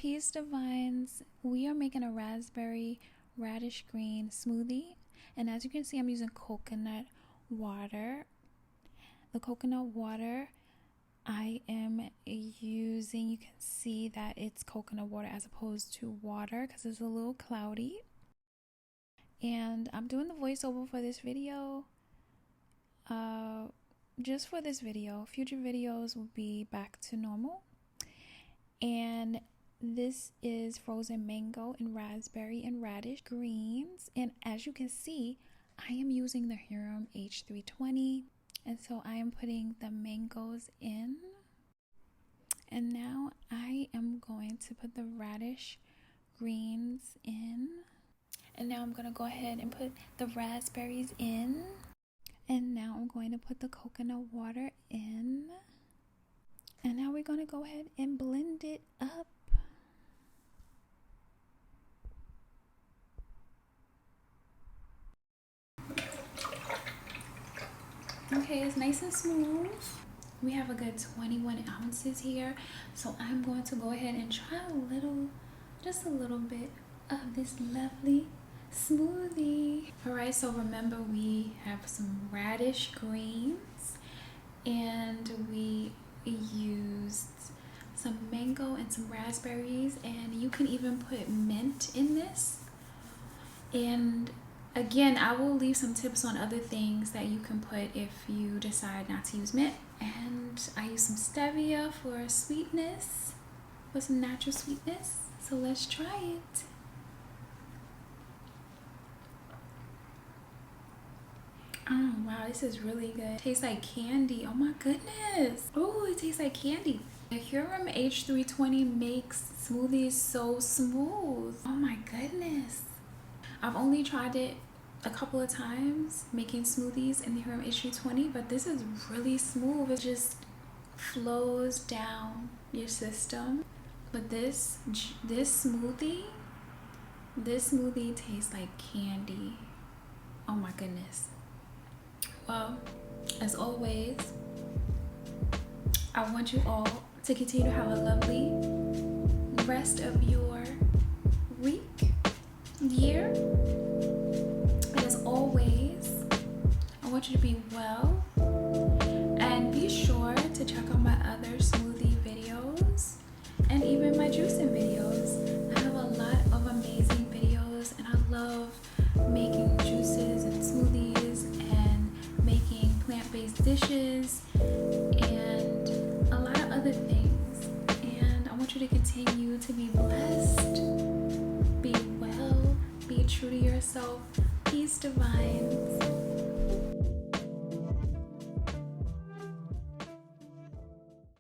Peace Divines, we are making a raspberry radish green smoothie, and as you can see, I'm using coconut water. The coconut water I am using, you can see that it's coconut water as opposed to water because it's a little cloudy. And I'm doing the voiceover for this video, just for this video. Future videos will be back to normal. And this is frozen mango and raspberry and radish greens. And as you can see, I am using the Huron H320. And so I am putting the mangoes in. And now I am going to put the radish greens in. And now I'm going to go ahead and put the raspberries in. And now I'm going to put the coconut water in. And now we're going to go ahead and blend it up. Okay, it's nice and smooth. We have a good 21 ounces here. So I'm going to go ahead and try just a little bit of this lovely smoothie. All right, so remember we have some radish greens and we used some mango and some raspberries, and you can even put mint in this. And again, I will leave some tips on other things that you can put if you decide not to use mint. And I use some stevia for sweetness, for some natural sweetness. So let's try it. Oh wow, this is really good. Tastes like candy. Oh my goodness. Oh, it tastes like candy. The Huron H320 makes smoothies so smooth. Oh my goodness. I've only tried it a couple of times making smoothies in the Huron H320, but this is really smooth. It just flows down your system. But this smoothie tastes like candy. Oh my goodness. Well, as always, I want you all to continue to have a lovely rest of your week, year. And as always, I want you to be well, and be sure to check out my other smoothie videos and even my juicing videos. I have a lot of amazing videos, and I love making juices and smoothies and making plant-based dishes and a lot of other things. And I want you to continue to be blessed, be well, be true to yourself. Peace, divines.